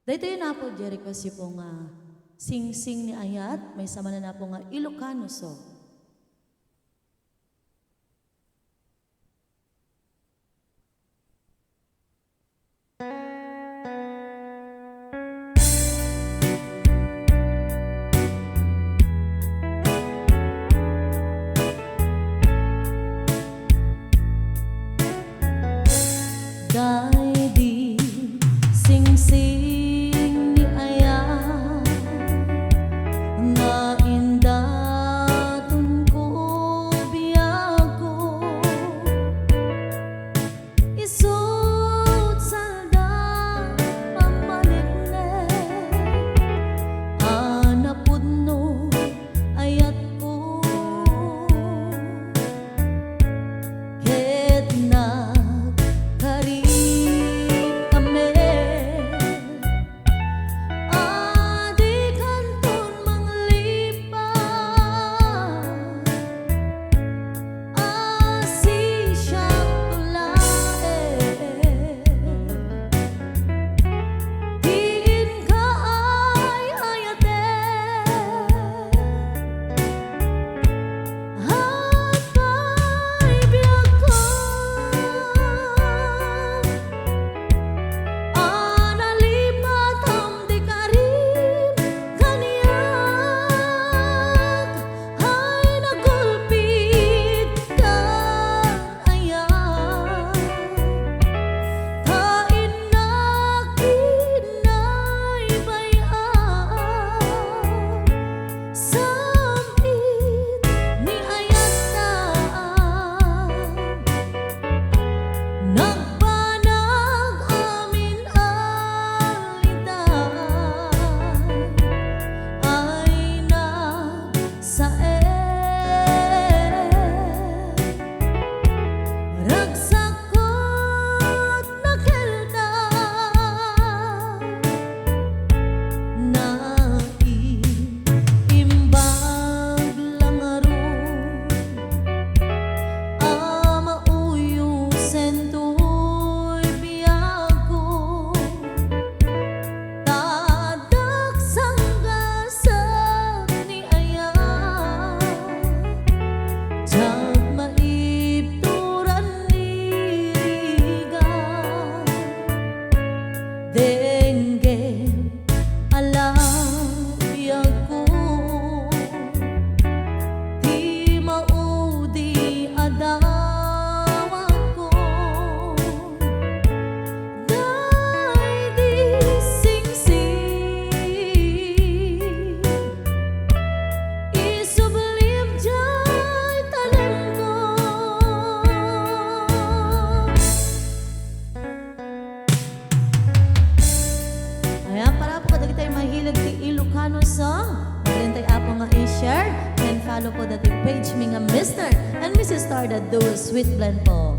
Dito yun na po, Jericho, si po nga sing-sing ni ayat, may sama na po nga Ilocano Song. Dahil di sing-sing ni ayat nga indatun ko biyago isut salda pamalikne anapudno ayat ko ket na kari Ilocano Song. Magaling tayo apo nga i-share and follow po dati page mi nga Mr. and Mrs. Star that do sweet blend po.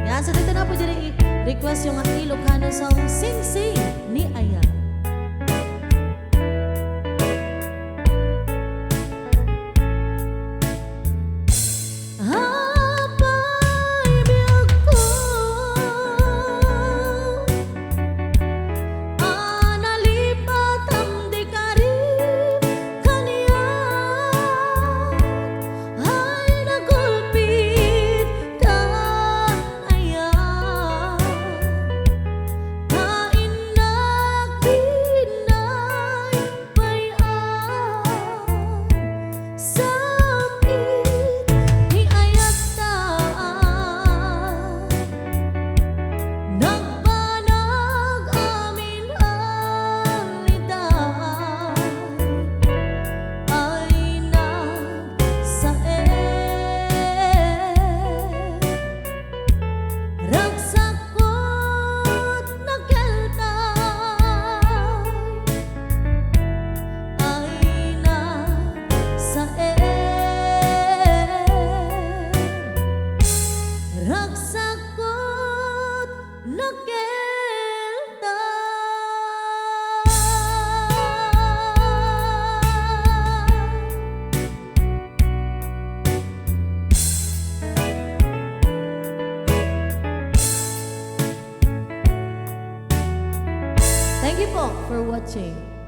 Yan, so dito na po dyan request yung nga Ilocano Song Sing-Sing ni Aya. Thank you po for watching.